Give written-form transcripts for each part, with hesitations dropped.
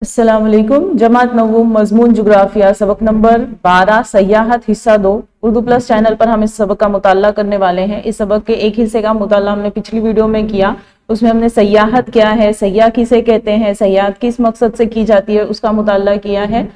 अस्सलाम वालेकुम। जमात नवूम मजमून जुग्राफिया सबक नंबर 12 सयाहत हिस्सा 2 उर्दू प्लस चैनल पर हम इस सबक का मुताला करने वाले हैं। इस सबक के एक हिस्से का मुताला हमने पिछली वीडियो में किया। उसमें हमने सयाहत क्या है, सयाह किसे कहते हैं, सयाहत किस मकसद से की जाती है, उसका मुताला किया है।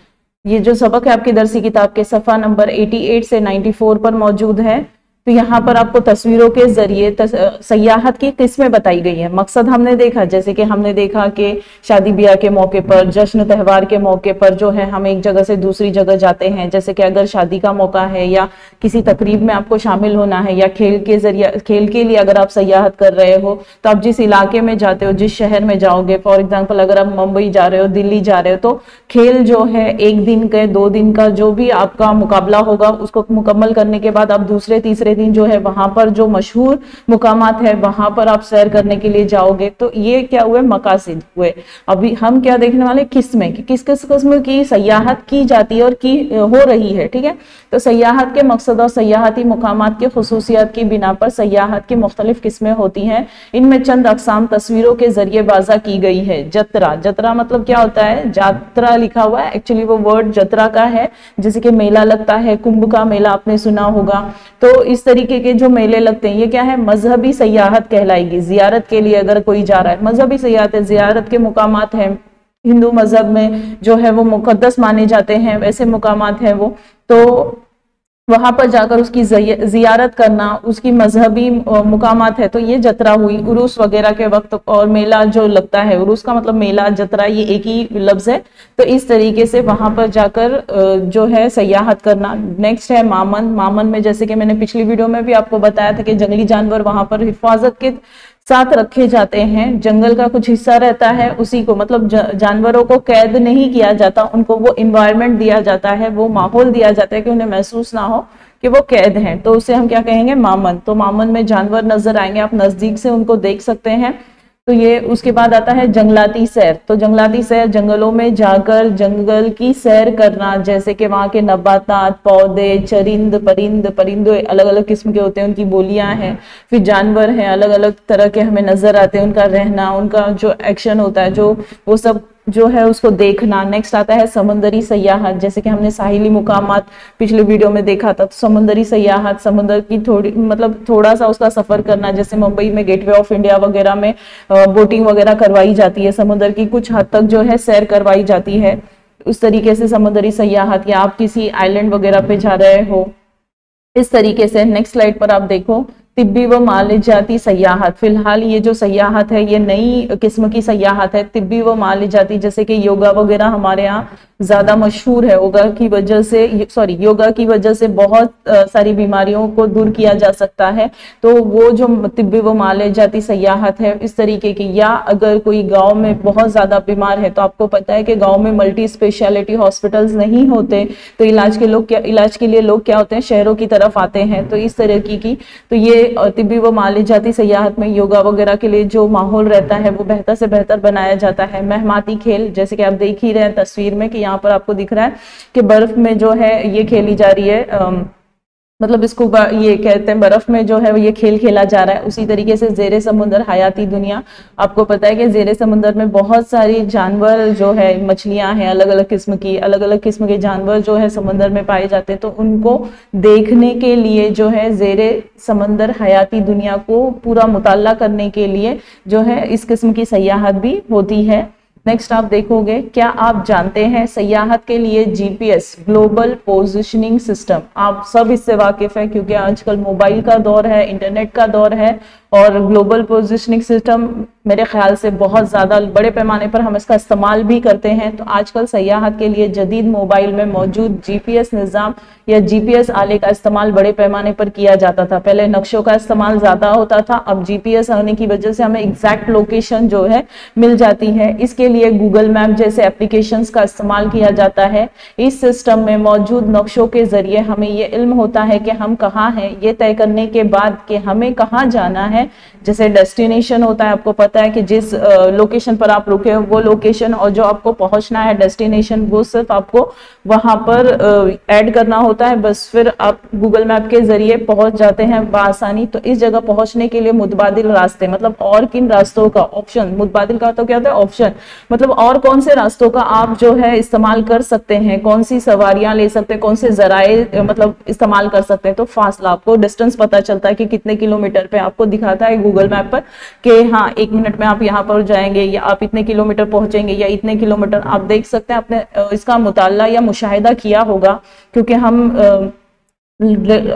ये जो सबक है आपकी दरसी किताब के सफ़ा नंबर 88 से 94 पर मौजूद है। तो यहाँ पर आपको तस्वीरों के जरिए सयाहत की किस्में बताई गई है। मकसद हमने देखा, जैसे कि हमने देखा कि शादी ब्याह के मौके पर, जश्न त्यौहार के मौके पर जो है हम एक जगह से दूसरी जगह जाते हैं। जैसे कि अगर शादी का मौका है या किसी तकरीब में आपको शामिल होना है या खेल के लिए अगर आप सयाहत कर रहे हो, तो आप जिस इलाके में जाते हो, जिस शहर में जाओगे, फॉर एग्जाम्पल अगर आप मुंबई जा रहे हो, दिल्ली जा रहे हो, तो खेल जो है एक दिन का 2 दिन का जो भी आपका मुकाबला होगा उसको मुकम्मल करने के बाद आप दूसरे तीसरे दिन जो है वहां पर जो मशहूर मुकामात है वहां पर आप सैर करने के लिए जाओगे। तो ये क्या हुए, मकासिद हुए। अभी हम क्या देखने वाले, किस्में कि किस किस किस्म की सयाहत की जाती है और की हो रही है। ठीक है, तो सयाहत के मकसद और सयाहती मुकामात के खुसूसियात की बिना पर सयाहत की मुख्तलिफ किस्में होती हैं। इनमें चंद अकसाम तस्वीरों के जरिए वाज़ा की गई है। जतरा, जतरा मतलब क्या होता है, जात्रा लिखा हुआ है, एक्चुअली वो वर्ड जतरा का है। जैसे कि मेला लगता है, कुंभ का मेला आपने सुना होगा। तो इस तरीके के जो मेले लगते हैं ये क्या है, मजहबी सयाहत कहलाएगी। जियारत के लिए अगर कोई जा रहा है, मजहबी सयाहत है, जियारत के मुकामात है, हिंदू मजहब में जो है वो मुकद्दस माने जाते हैं, वैसे मुकामात है वो। तो वहां पर जाकर उसकी जियारत करना, उसकी मजहबी मुकामात है, तो ये जतरा हुई। उरूस वगैरह के वक्त और मेला जो लगता है, उरूस का मतलब मेला, जतरा ये एक ही लफ्ज है। तो इस तरीके से वहां पर जाकर जो है सयाहत करना। नेक्स्ट है मामन। मामन में जैसे कि मैंने पिछली वीडियो में भी आपको बताया था कि जंगली जानवर वहां पर हिफाजत के साथ रखे जाते हैं। जंगल का कुछ हिस्सा रहता है, उसी को मतलब जानवरों को कैद नहीं किया जाता, उनको वो इन्वायरमेंट दिया जाता है, वो माहौल दिया जाता है कि उन्हें महसूस ना हो कि वो कैद हैं। तो उसे हम क्या कहेंगे, मामन। तो मामन में जानवर नजर आएंगे, आप नजदीक से उनको देख सकते हैं। तो ये उसके बाद आता है जंगलाती सैर। तो जंगलाती सैर जंगलों में जाकर जंगल की सैर करना, जैसे कि वहाँ के नबातात, पौधे, चरिंद परिंदे अलग अलग किस्म के होते हैं, उनकी बोलियां हैं, फिर जानवर हैं अलग अलग तरह के हमें नजर आते हैं, उनका रहना, उनका जो एक्शन होता है, जो वो सब जो है उसको देखना। नेक्स्ट आता है समुंदरी सयाहत। जैसे कि हमने साहिली मुकामात पिछले वीडियो में देखा था। तो समुंदरी सयाहत, समुद्र की थोड़ी मतलब थोड़ा सा उसका सफर करना, जैसे मुंबई में गेटवे ऑफ इंडिया वगैरह में बोटिंग वगैरह करवाई जाती है, समुद्र की कुछ हद तक जो है सैर करवाई जाती है। उस तरीके से समुद्री सयाहत, या आप किसी आइलैंड वगैरह पे जा रहे हो, इस तरीके से। नेक्स्ट स्लाइड पर आप देखो तिब्बी व मालिजाती सयाहत। फिलहाल ये जो सयाहत है ये नई किस्म की सयाहत है, तिब्बी व मालिजाती। जैसे कि योगा वगैरह हमारे यहाँ ज्यादा मशहूर है, योगा की वजह से बहुत सारी बीमारियों को दूर किया जा सकता है। तो वो जो तिब्बी व मालिजाती सयाहत है इस तरीके की। या अगर कोई गांव में बहुत ज्यादा बीमार है, तो आपको पता है कि गांव में मल्टी स्पेशलिटी हॉस्पिटल्स नहीं होते, तो इलाज के लिए लोग क्या होते हैं, शहरों की तरफ आते हैं। तो इस तरह की तो ये तिब्बी व मालिजाती सयाहत में योगा वगैरह के लिए जो माहौल रहता है वो बेहतर से बेहतर बनाया जाता है। महमाती खेल, जैसे कि आप देख ही रहे हैं तस्वीर में कि यहाँ पर आपको दिख रहा है कि बर्फ में जो है ये खेली जा रही है, मतलब इसको ये कहते हैं बर्फ में जो है ये खेल खेला जा रहा है। उसी तरीके से जेरे समुंदर हयाती दुनिया। आपको पता है कि जेरे समुंदर में बहुत सारी जानवर जो है, मछलियां हैं अलग अलग किस्म के जानवर जो है समुंदर में पाए जाते हैं। तो उनको देखने के लिए जो है जेरे समंदर हयाती दुनिया को पूरा मुताला करने के लिए जो है इस किस्म की सयाहत भी होती है। नेक्स्ट आप देखोगे, क्या आप जानते हैं सयाहत के लिए जीपीएस, ग्लोबल पोजिशनिंग सिस्टम। आप सब इससे वाकिफ है क्योंकि आजकल मोबाइल का दौर है, इंटरनेट का दौर है, और ग्लोबल पोजिशनिंग सिस्टम मेरे ख्याल से बहुत ज़्यादा बड़े पैमाने पर हम इसका इस्तेमाल भी करते हैं। तो आजकल सयाहत के लिए जदीद मोबाइल में मौजूद जीपीएस निज़ाम या जीपीएस आले का इस्तेमाल बड़े पैमाने पर किया जाता था। पहले नक्शों का इस्तेमाल ज़्यादा होता था, अब जीपीएस आने की वजह से हमें एग्जैक्ट लोकेशन जो है मिल जाती है। इसके लिए गूगल मैप जैसे एप्लीकेशंस का इस्तेमाल किया जाता है। इस सिस्टम में मौजूद नक्शों के जरिए हमें ये इल्म होता है कि हम कहाँ हैं। ये तय करने के बाद कि हमें कहाँ जाना है, जैसे डेस्टिनेशन होता है, आपको पता होता है कि जिस लोकेशन पर आप रुके हो वो लोकेशन और जो आपको पहुंचना है डेस्टिनेशन, वो सिर्फ आपको वहां पर ऐड करना होता है, बस फिर आप गूगल मैप के जरिए पहुंच जाते हैं बआसानी। तो इस जगह पहुंचने के लिए मुतबादिल रास्ते, मतलब और किन रास्तों का ऑप्शन, मुतबादिल का तो क्या होता है ऑप्शन, मतलब और कौन से रास्तों का आप जो है इस्तेमाल कर सकते हैं, कौन सी सवारियां ले सकते हैं, कौन से जराए मतलब इस्तेमाल कर सकते हैं। तो फासला, आपको डिस्टेंस पता चलता है कि कितने किलोमीटर पे, आपको दिखाता है गूगल मैप पर कि हाँ 1 मिनट में आप यहाँ पर जाएंगे, या आप इतने किलोमीटर पहुंचेंगे, या इतने किलोमीटर। आप देख सकते हैं, आपने इसका मुताला या मुशाहिदा किया होगा, क्योंकि हम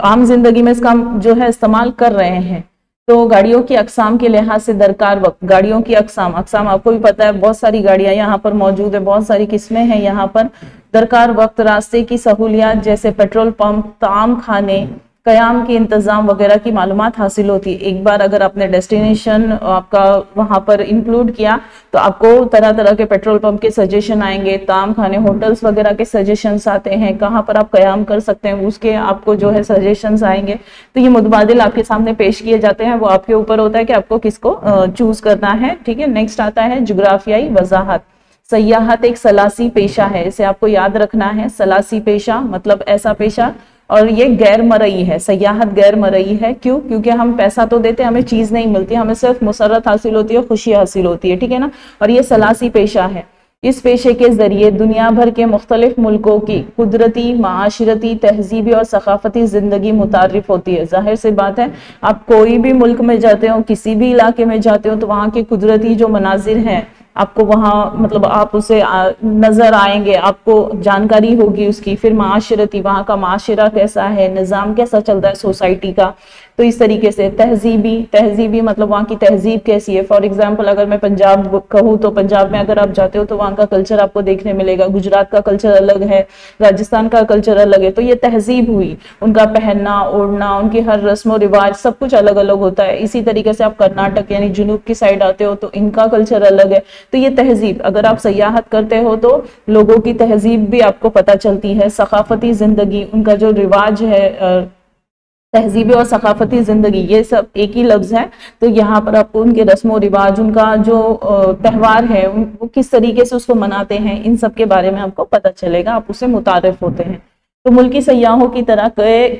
आम जिंदगी में इसका जो है इस्तेमाल कर रहे हैं। तो गाड़ियों की अकसाम के लिहाज से दरकार वक्त, गाड़ियों की अकसाम आपको भी पता है, बहुत सारी गाड़ियां यहाँ पर मौजूद है, बहुत सारी किस्में हैं यहाँ पर। दरकार वक्त रास्ते की सहूलियात जैसे पेट्रोल पंप, ताम खाने, कयाम के इंतजाम वगैरह की मालूमात हासिल होती है। एक बार अगर आपने डेस्टिनेशन आपका वहां पर इंक्लूड किया तो आपको तरह तरह के पेट्रोल पंप के सजेशन आएंगे, ताम खाने, होटल्स वगैरह के सजेशंस आते हैं, कहाँ पर आप कयाम कर सकते हैं उसके आपको जो है सजेशंस आएंगे। तो ये मुतबादिल आपके सामने पेश किए जाते हैं, वो आपके ऊपर होता है कि आपको किसको चूज करना है। ठीक है, नेक्स्ट आता है जुग्राफियाई वजाहत। सयाहत एक सलासी पेशा है, इसे आपको याद रखना है। सलासी पेशा मतलब ऐसा पेशा, और ये गैर मरई है, सयाहत गैर मरई है। क्यों? क्योंकि हम पैसा तो देते हैं, हमें चीज नहीं मिलती, हमें सिर्फ मुसरत हासिल होती है, खुशी हासिल होती है। ठीक है ना, और ये सलासी पेशा है। इस पेशे के जरिए दुनिया भर के मुख्तलिफ मुल्कों की कुदरती, माशरती, तहजीबी और सकाफती जिंदगी मुतारिफ होती है। जाहिर सी बात है, आप कोई भी मुल्क में जाते हो, किसी भी इलाके में जाते हो, तो वहाँ के कुदरती जो मनाजिर हैं आपको वहाँ मतलब आप उसे नजर आएंगे, आपको जानकारी होगी उसकी। फिर माशरती, वहाँ का माशरा कैसा है, निज़ाम कैसा चलता है सोसाइटी का। तो इस तरीके से तहजीबी मतलब वहाँ की तहजीब कैसी है। फॉर एग्जाम्पल अगर मैं पंजाब कहूँ तो पंजाब में अगर आप जाते हो तो वहाँ का कल्चर आपको देखने मिलेगा, गुजरात का कल्चर अलग है, राजस्थान का कल्चर अलग है। तो ये तहजीब हुई, उनका पहनना ओढ़ना, उनकी हर रस्म रिवाज सब कुछ अलग अलग होता है। इसी तरीके से आप कर्नाटक यानी जुनूब की साइड आते हो तो इनका कल्चर अलग है। तो ये तहजीब, अगर आप सयाहत करते हो तो लोगों की तहजीब भी आपको पता चलती है, सकाफती जिंदगी, उनका जो रिवाज है, तहजीबी और सकाफती जिंदगी, ये सब एक ही लफ्ज है। तो यहाँ पर आपको उनके रस्मों रिवाज, उनका जो त्यौहार है, वो किस तरीके से उसको मनाते हैं, इन सब के बारे में आपको पता चलेगा, आप उससे मुतारिफ होते हैं। तो मुल्की सयाहों की तरह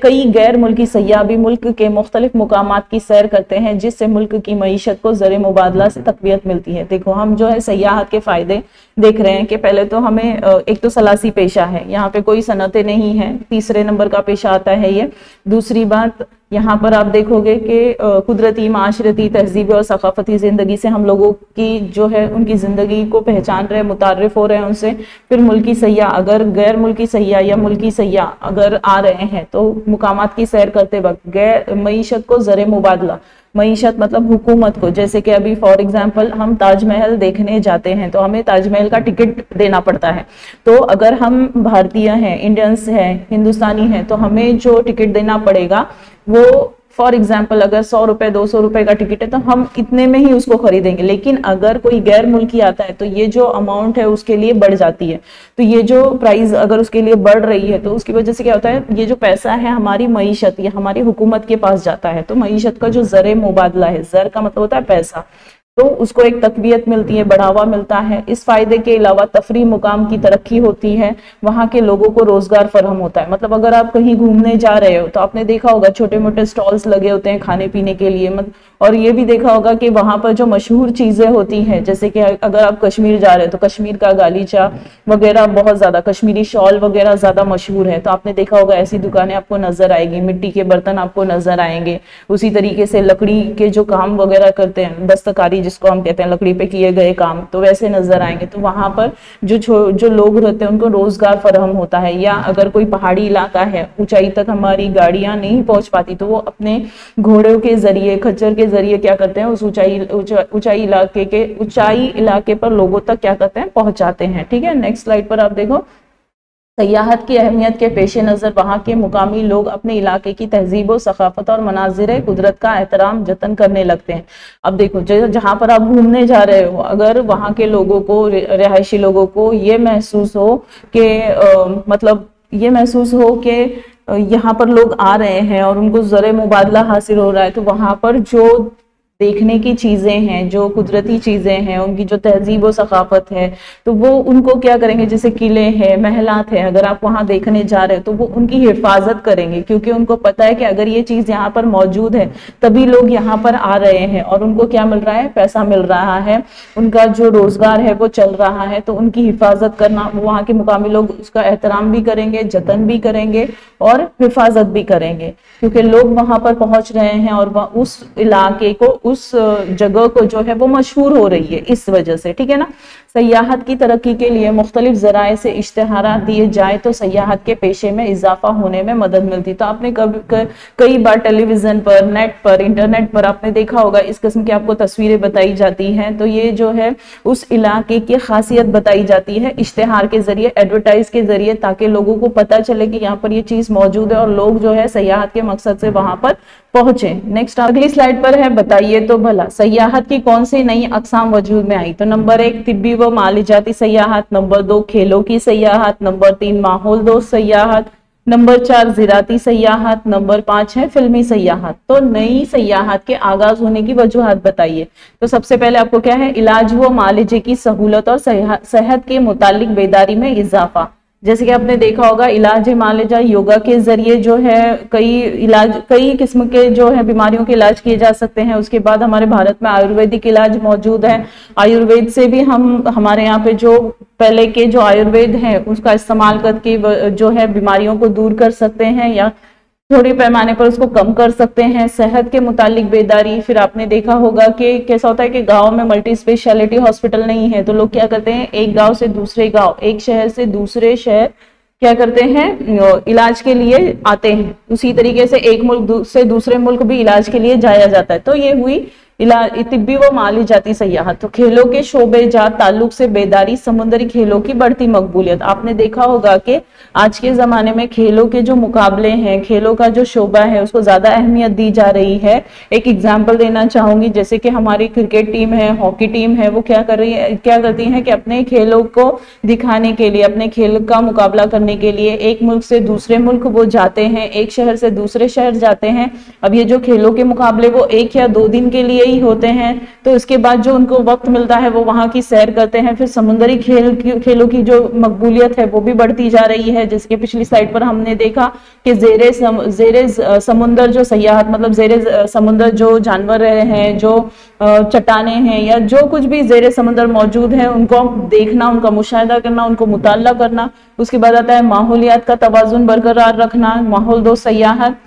कई गैर मुल्की सयाह भी मुल्क के मुख्तलिफ मुकामात की सैर करते हैं, जिससे मुल्क की मईशत को ज़र मुबादला से तक़वियत मिलती है। देखो हम जो है सयाहत के फायदे देख रहे हैं कि पहले तो हमें एक तो सलासी पेशा है, यहाँ पे कोई सनतें नहीं है, तीसरे नंबर का पेशा आता है ये। दूसरी बात यहाँ पर आप देखोगे कि कुदरती, माशरती, तहजीबी और सकाफती ज़िंदगी से हम लोगों की जो है उनकी ज़िंदगी को पहचान रहे हैं, मुतारिफ हो रहे हैं उनसे। फिर मुल्की सयाह, अगर गैर मुल्की सयाह या मुल्की सयाह अगर आ रहे हैं तो मुकामात की सैर करते वक्त गैर मईशत को ज़र मुबादला, मईशत मतलब हुकूमत को, जैसे कि अभी फॉर एग्जांपल हम ताजमहल देखने जाते हैं तो हमें ताजमहल का टिकट देना पड़ता है। तो अगर हम भारतीय हैं, इंडियंस हैं, हिंदुस्तानी हैं, तो हमें जो टिकट देना पड़ेगा वो फॉर एग्जाम्पल अगर 100 रुपए 200 रुपए का टिकट है तो हम इतने में ही उसको खरीदेंगे। लेकिन अगर कोई गैर मुल्की आता है तो ये जो अमाउंट है उसके लिए बढ़ जाती है। तो ये जो प्राइस अगर उसके लिए बढ़ रही है तो उसकी वजह से क्या होता है, ये जो पैसा है हमारी मईशत या हमारी हुकूमत के पास जाता है। तो मईशत का जो ज़र मुबादला है, ज़र का मतलब होता है पैसा, तो उसको एक तकवीयत मिलती है, बढ़ावा मिलता है। इस फायदे के अलावा तफरी मुकाम की तरक्की होती है, वहाँ के लोगों को रोजगार फराहम होता है। मतलब अगर आप कहीं घूमने जा रहे हो तो आपने देखा होगा छोटे मोटे स्टॉल्स लगे होते हैं खाने पीने के लिए, और ये भी देखा होगा कि वहाँ पर जो मशहूर चीजें होती हैं, जैसे कि अगर आप कश्मीर जा रहे हो तो कश्मीर का गालीचा वगैरह बहुत ज्यादा, कश्मीरी शॉल वगैरह ज्यादा मशहूर है। तो आपने देखा होगा ऐसी दुकानें आपको नजर आएगी, मिट्टी के बर्तन आपको नजर आएंगे। उसी तरीके से लकड़ी के जो काम वगैरह करते हैं, दस्तकारी जिसको हम कहते हैं, लकड़ी पे किए गए काम, तो वैसे नजर आएंगे। तो वहां पर जो लोग रहते हैं उनको रोजगार फराहम होता है। या अगर कोई पहाड़ी इलाका है, ऊंचाई तक हमारी गाड़ियां नहीं पहुंच पाती, तो वो अपने घोड़ों के जरिए, खच्चर के जरिए क्या करते हैं, उस ऊंचाई इलाके पर लोगों तक क्या करते हैं, पहुंचाते हैं। ठीक है, नेक्स्ट स्लाइड पर आप देखो, सयाहत की अहमियत के पेश नज़र वहाँ के मुकामी लोग अपने इलाके की तहजीब व सकाफत और मनाजिर कुदरत का एहतराम जतन करने लगते हैं। अब देखो जहाँ पर आप घूमने जा रहे हो, अगर वहाँ के लोगों को, रिहायशी लोगों को ये महसूस हो कि मतलब ये महसूस हो कि यहाँ पर लोग आ रहे हैं और उनको ज़र मुबादला हासिल हो रहा है, तो वहाँ पर जो देखने की चीजें हैं, जो कुदरती चीजें हैं, उनकी जो तहजीब और सकाफत है, तो वो उनको क्या करेंगे, जैसे किले हैं, महलात है, अगर आप वहां देखने जा रहे हो तो वो उनकी हिफाजत करेंगे, क्योंकि उनको पता है कि अगर ये चीज यहाँ पर मौजूद है तभी लोग यहाँ पर आ रहे हैं और उनको क्या मिल रहा है, पैसा मिल रहा है, उनका जो रोजगार है वो चल रहा है। तो उनकी हिफाजत करना, वहाँ के मुकामी लोग उसका एहतराम भी करेंगे, जतन भी करेंगे और हिफाजत भी करेंगे, क्योंकि लोग वहां पर पहुंच रहे हैं और उस इलाके को, उस जगह को जो है वो मशहूर हो रही है इस वजह से, ठीक है ना। सयाहत की तरक्की के लिए मुख्तलिफ जराए से इश्तिहारात दिए जाए तो सयाहत के पेशे में इजाफा होने में मदद मिलती। तो आपने कई बार टेलीविजन पर, नेट पर, इंटरनेट पर आपने देखा होगा इस किस्म की आपको तस्वीरें बताई जाती हैं। तो ये जो है उस इलाके की खासियत बताई जाती है इश्तिहार के जरिए, एडवर्टाइज के जरिए, ताकि लोगों को पता चले कि यहाँ पर ये चीज मौजूद है और लोग जो है सयाहत के मकसद से वहां पर पहुंचे। नेक्स्ट अगली स्लाइड पर है, बताइए तो भला सयाहत की कौन सी नई अकसाम वजूद में आई। तो नंबर 1 तिब्बी व मालिजाती सयाहत, नंबर 2 खेलों की सयाहत, नंबर 3 माहौल दोस्त सयाहत, नंबर 4 ज़राती सयाहत, नंबर 5 है फिल्मी सयाहत। तो नई सयाहत के आगाज होने की वजूहत बताइए। तो सबसे पहले आपको क्या है, इलाज व मालिजे की सहूलत और सेहत के मुतालिक बेदारी में इजाफा। जैसे कि आपने देखा होगा इलाज मालिजा, योगा के जरिए जो है कई किस्म के जो है बीमारियों के इलाज किए जा सकते हैं। उसके बाद हमारे भारत में आयुर्वेदिक इलाज मौजूद है, आयुर्वेद से भी हमारे यहाँ पे जो पहले के जो आयुर्वेद है उसका इस्तेमाल करके जो है बीमारियों को दूर कर सकते हैं या थोड़े पैमाने पर उसको कम कर सकते हैं। सेहत के मुतालिक बेदारी, फिर आपने देखा होगा कि कैसा होता है कि गांव में मल्टी स्पेशलिटी हॉस्पिटल नहीं है, तो लोग क्या करते हैं, एक गांव से दूसरे गांव, एक शहर से दूसरे शहर क्या करते हैं, इलाज के लिए आते हैं। उसी तरीके से एक मुल्क से दूसरे मुल्क भी इलाज के लिए जाया जाता है। तो ये हुई तिब्बी व माली जाती सयाहत। तो खेलों के शोबे जात ताल्लुक से बेदारी, समुद्री खेलों की बढ़ती मकबूलियत। आपने देखा होगा कि आज के जमाने में खेलों के जो मुकाबले हैं, खेलों का जो शोबा है उसको ज्यादा अहमियत दी जा रही है। एक एग्जांपल देना चाहूंगी, जैसे कि हमारी क्रिकेट टीम है, हॉकी टीम है, वो क्या करती है कि अपने खेलों को दिखाने के लिए, अपने खेल का मुकाबला करने के लिए एक मुल्क से दूसरे मुल्क वो जाते हैं, एक शहर से दूसरे शहर जाते हैं। अब ये जो खेलों के मुकाबले वो 1 या 2 दिन के लिए ही होते हैं, तो इसके बाद जो उनको वक्त मिलता है वो वहां की सैर करते हैं। फिर समुद्री खेलों की जो मकबूलियत है वो भी बढ़ती जा रही है। जैसे कि पिछली स्लाइड पर हमने देखा कि जेरे समुंदर जो सयाहत, मतलब जेरे समुंदर जो जानवर रहे हैं, जो चट्टाने हैं या जो कुछ भी जेरे समुंदर मौजूद है, उनको देखना, उनका मुशाहिदा करना, उनको मुताला करना। उसके बाद आता है माहौलियात का तवाजुन बरकरार रखना, माहौल दो सयाहत।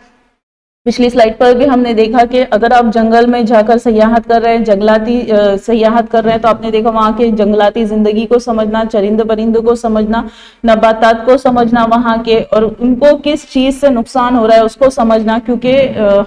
पिछली स्लाइड पर भी हमने देखा कि अगर आप जंगल में जाकर सयाहत कर रहे हैं, जंगलाती सयाहत कर रहे हैं, तो आपने देखा वहाँ के जंगलाती जिंदगी को समझना, चरिंद परिंदों को समझना, नबातात को समझना वहाँ के, और उनको किस चीज से नुकसान हो रहा है उसको समझना, क्योंकि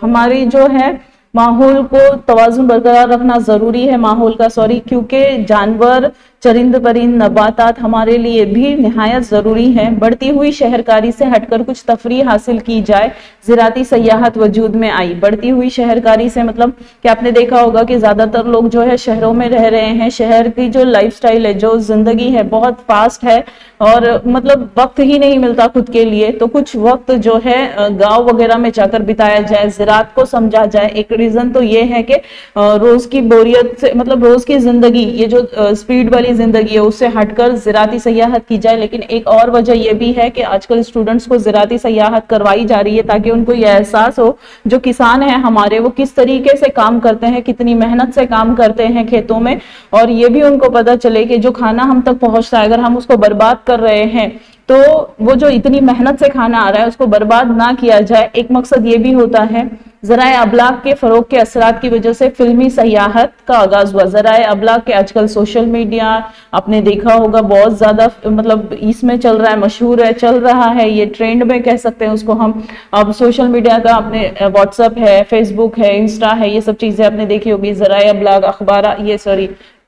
हमारी जो है माहौल को तवाजुन बरकरार रखना जरूरी है, माहौल का क्योंकि जानवर, चरिंद परिंद, नबातात हमारे लिए भी निहायत जरूरी है। बढ़ती हुई शहरकारी से हटकर कुछ तफरी हासिल की जाए, ज़राती सयाहत वजूद में आई। बढ़ती हुई शहरकारी से मतलब कि आपने देखा होगा कि ज्यादातर लोग जो है शहरों में रह रहे हैं, शहर की जो लाइफस्टाइल है, जो जिंदगी है बहुत फास्ट है और मतलब वक्त ही नहीं मिलता खुद के लिए। तो कुछ वक्त जो है गांव वगैरह में जाकर बिताया जाए, ज़रात को समझा जाए। एक रीजन तो ये है कि रोज की बोरियत से, मतलब रोज की जिंदगी, ये जो स्पीड वाली जिंदगी है उससे हटकर ज़राती सयाहत की जाए। लेकिन एक और वजह यह भी है कि आजकल स्टूडेंट्स को ज़राती सयाहत करवाई जा रही है ताकि उनको यह एहसास हो, जो किसान है हमारे वो किस तरीके से काम करते हैं, कितनी मेहनत से काम करते हैं खेतों में, और ये भी उनको पता चले कि जो खाना हम तक पहुंचता है अगर हम उसको बर्बाद कर रहे हैं तो वो जो इतनी मेहनत से खाना आ रहा है उसको बर्बाद ना किया जाए। एक मकसद ये भी होता है। ज़राए अबलाग के फरोग के असरात की वजह से फिल्मी सयाहत का आगाज हुआ। ज़राए अबलाग के आजकल सोशल मीडिया आपने देखा होगा बहुत ज्यादा मतलब इसमें चल रहा है, मशहूर है, चल रहा है, ये ट्रेंड में कह सकते हैं उसको हम। अब सोशल मीडिया का अपने व्हाट्सएप है, फेसबुक है, इंस्टा है, ये सब चीजें आपने देखी होगी। ज़राए अबलाग अखबार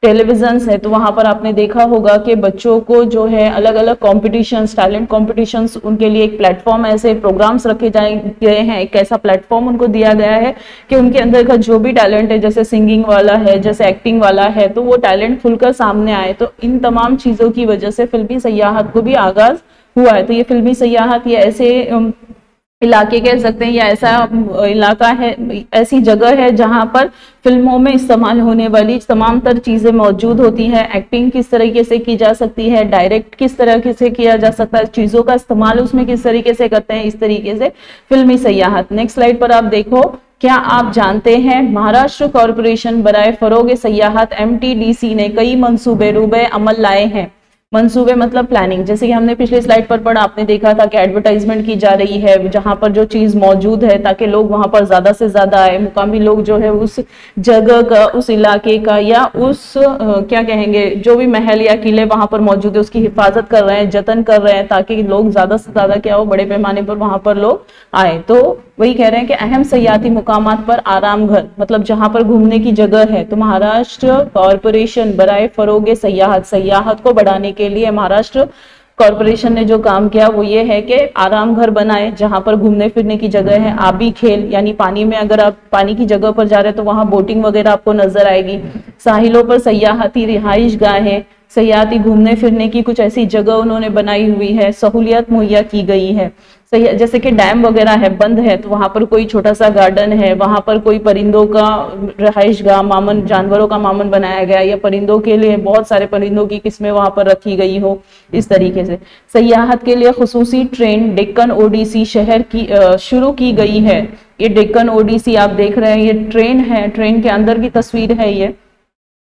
टेलीविजन है, तो वहां पर आपने देखा होगा कि बच्चों को जो है अलग अलग कॉम्पिटिशन्स, टैलेंट कॉम्पिटिशन्स, उनके लिए एक प्लेटफॉर्म, ऐसे प्रोग्राम्स रखे गए हैं, एक ऐसा प्लेटफॉर्म उनको दिया गया है कि उनके अंदर का जो भी टैलेंट है, जैसे सिंगिंग वाला है, जैसे एक्टिंग वाला है, तो वो टैलेंट खुलकर सामने आए। तो इन तमाम चीजों की वजह से फिल्मी सयाहत को भी आगाज हुआ है। तो ये फिल्मी सयाहत ये ऐसे इलाके कह सकते हैं, या ऐसा इलाका है, ऐसी जगह है जहां पर फिल्मों में इस्तेमाल होने वाली तमाम तर चीजें मौजूद होती हैं। एक्टिंग किस तरीके से की जा सकती है, डायरेक्ट किस तरह से किया जा सकता है, चीजों का इस्तेमाल उसमें किस तरीके से करते हैं, इस तरीके से फिल्मी सयाहत। नेक्स्ट स्लाइड पर आप देखो, क्या आप जानते हैं महाराष्ट्र कॉरपोरेशन बराए फरोग सयाहत MTDC ने कई मंसूबे रूबे अमल लाए हैं। मंसूबे मतलब प्लानिंग, जैसे कि हमने पिछले स्लाइड पर पढ़ा, आपने देखा था कि एडवर्टाइजमेंट की जा रही है जहां पर जो चीज मौजूद है ताकि लोग वहां पर ज्यादा से ज्यादा आए, मुकामी लोग जो है उस जगह का, उस इलाके का, या उस क्या कहेंगे, जो भी महल या किले वहां पर मौजूद है उसकी हिफाजत कर रहे हैं, जतन कर रहे हैं, ताकि लोग ज्यादा से ज्यादा क्या हो, बड़े पैमाने पर वहां पर लोग आए। तो वही कह रहे हैं कि अहम सयाहती मुकामात पर आराम घर, मतलब जहां पर घूमने की जगह है। तो महाराष्ट्र कॉरपोरेशन बराए फरोगे सयाहत, सयाहत को बढ़ाने के लिए महाराष्ट्र कॉरपोरेशन ने जो काम किया वो ये है कि आराम घर बनाए जहां पर घूमने फिरने की जगह है। आबी खेल, यानी पानी में अगर आप पानी की जगह पर जा रहे हैं तो वहां बोटिंग वगैरह आपको नजर आएगी। साहिलों पर सयाहती रिहाइश गाहें, सयाहती घूमने फिरने की कुछ ऐसी जगह उन्होंने बनाई हुई है, सहूलियत मुहैया की गई है। जैसे कि डैम वगैरह है, बंद है, तो वहां पर कोई छोटा सा गार्डन है, वहां पर कोई परिंदों का रहाइश गाह, मामन, जानवरों का मामन बनाया गया, या परिंदों के लिए बहुत सारे परिंदों की किस्में वहां पर रखी गई हो, इस तरीके से। सयाहत के लिए खुसूसी ट्रेन डेक्कन ओडिसी शहर की शुरू की गई है। ये डेक्कन ओडिसी आप देख रहे हैं, ये ट्रेन है, ट्रेन के अंदर की तस्वीर है।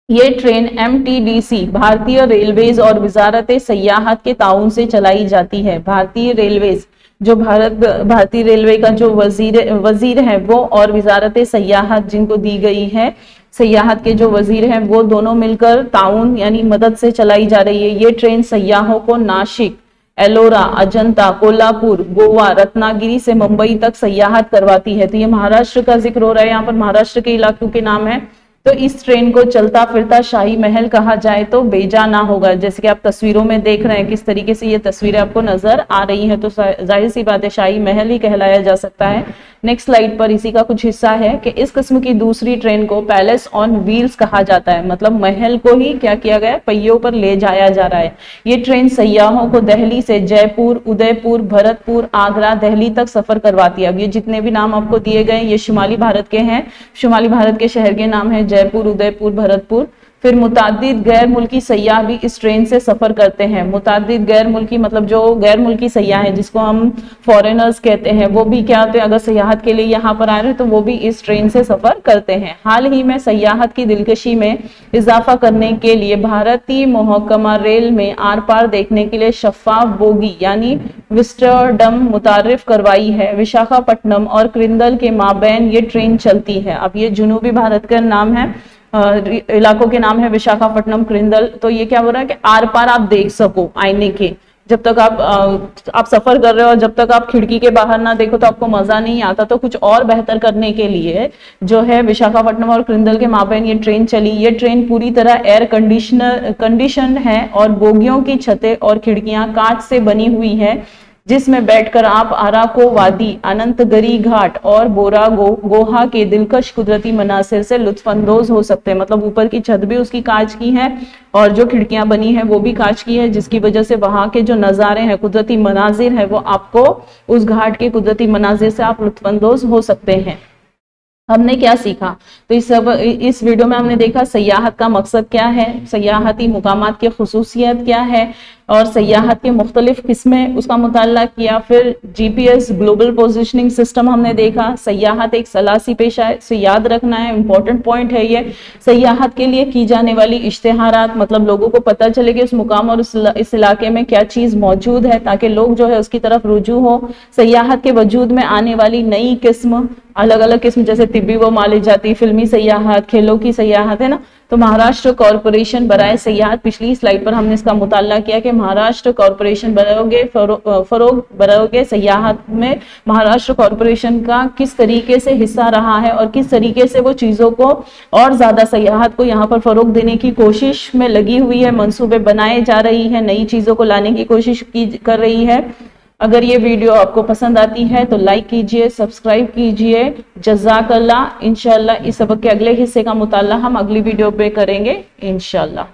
ये ट्रेन MTDC भारतीय रेलवेज और वजारत सयाहत के ताउन से चलाई जाती है। भारतीय रेलवेज, जो भारतीय रेलवे का जो वजीर है वो, और वजारत सयाहत जिनको दी गई है, सयाहत के जो वजीर हैं वो दोनों मिलकर ताउन यानी मदद से चलाई जा रही है। ये ट्रेन सयाहों को नासिक, एलोरा, अजंता, कोल्हापुर, गोवा, रत्नागिरी से मुंबई तक सयाहत करवाती है। तो ये महाराष्ट्र का जिक्र हो रहा है, यहाँ पर महाराष्ट्र के इलाकों के नाम है। तो इस ट्रेन को चलता फिरता शाही महल कहा जाए तो बेजाना होगा। जैसे कि आप तस्वीरों में देख रहे हैं किस तरीके से ये तस्वीरें आपको नजर आ रही हैं, तो जाहिर सी बात है शाही महल ही कहलाया जा सकता है। नेक्स्ट स्लाइड पर इसी का कुछ हिस्सा है कि इस किस्म की दूसरी ट्रेन को पैलेस ऑन व्हील्स कहा जाता है, मतलब महल को ही क्या किया गया, पहियों पर ले जाया जा रहा है। ये ट्रेन सयाहों को दिल्ली से जयपुर, उदयपुर, भरतपुर, आगरा, दिल्ली तक सफर करवाती है। अब ये जितने भी नाम आपको दिए गए ये शुमाली भारत के हैं, शुमाली भारत के शहर के नाम है जयपुर, उदयपुर, भरतपुर। फिर मुतादिद गैर मुल्की सयाह भी इस ट्रेन से सफर करते हैं। मुतादिद गैर मुल्की मतलब जो गैर मुल्की सयाह हैं जिसको हम फॉरेनर्स कहते हैं, वो भी क्या होते हैं, अगर सयाहत के लिए यहाँ पर आ रहे हैं तो वो भी इस ट्रेन से सफर करते हैं। हाल ही में सयाहत की दिलकशी में इजाफा करने के लिए भारतीय महकमा रेल में आर पार देखने के लिए शफाफ बोगी यानी विस्टरडम मुतारिफ करवाई है। विशाखापट्टनम और क्रिंदल के माबैन ये ट्रेन चलती है। अब ये जुनूबी भारत का नाम है, इलाकों के नाम है विशाखापट्टनम, क्रिंदल। तो ये क्या हो रहा है कि आर पार आप देख सको आईने के, जब तक आप सफर कर रहे हो, जब तक आप खिड़की के बाहर ना देखो तो आपको मजा नहीं आता। तो कुछ और बेहतर करने के लिए जो है विशाखापट्टनम और क्रिंदल के माबैन ये ट्रेन चली। ये ट्रेन पूरी तरह एयर कंडीशन है और बोगियों की छतें और खिड़कियां कांच से बनी हुई है, जिसमें बैठकर आप अराको वादी, अनंतगरी घाट और बोरागो गोहा के दिलकश कुदरती मनासिर से लुत्फानंदोज हो सकते हैं। मतलब ऊपर की छत भी उसकी कांच की है और जो खिड़कियां बनी है वो भी कांच की है, जिसकी वजह से वहां के जो नजारे हैं, कुदरती मनाजिर है, वो आपको उस घाट के कुदरती मनाजिर से आप लुत्फानंदोज हो सकते हैं। हमने क्या सीखा, तो इस वीडियो में हमने देखा सयाहत का मकसद क्या है, सयाहती मुकामात की खुसूसियत क्या है और सयाहत के मुख्तलिफ किस्में, उसका मुताला किया। फिर GPS ग्लोबल पोजिशनिंग सिस्टम हमने देखा। सयाहत एक सलासी पेशा है, इसे याद रखना है, इंपॉर्टेंट पॉइंट है ये। सयाहत के लिए की जाने वाली इश्तेहारात, मतलब लोगों को पता चले कि उस मुकाम और इस इलाके में क्या चीज मौजूद है ताकि लोग जो है उसकी तरफ रुजू हो। सयाहत के वजूद में आने वाली नई किस्म, अलग अलग किस्म, जैसे तिब्बी व माली जाती, फिल्मी सयाहत, खेलों की सयाहत है ना। तो महाराष्ट्र कॉरपोरेशन बराए सयाहत, पिछली स्लाइड पर हमने इसका मुताला किया कि महाराष्ट्र कॉरपोरेशन फरोग बराए सयाहत में महाराष्ट्र कॉरपोरेशन का किस तरीके से हिस्सा रहा है और किस तरीके से वो चीजों को और ज्यादा सयाहत को यहाँ पर फरोग देने की कोशिश में लगी हुई है, मंसूबे बनाए जा रही है, नई चीजों को लाने की कोशिश कर रही है। अगर ये वीडियो आपको पसंद आती है तो लाइक कीजिए, सब्सक्राइब कीजिए। जज़ाकल्लाह। इंशाल्लाह इस सबक के अगले हिस्से का मुताला हम अगली वीडियो पे करेंगे इंशाल्लाह।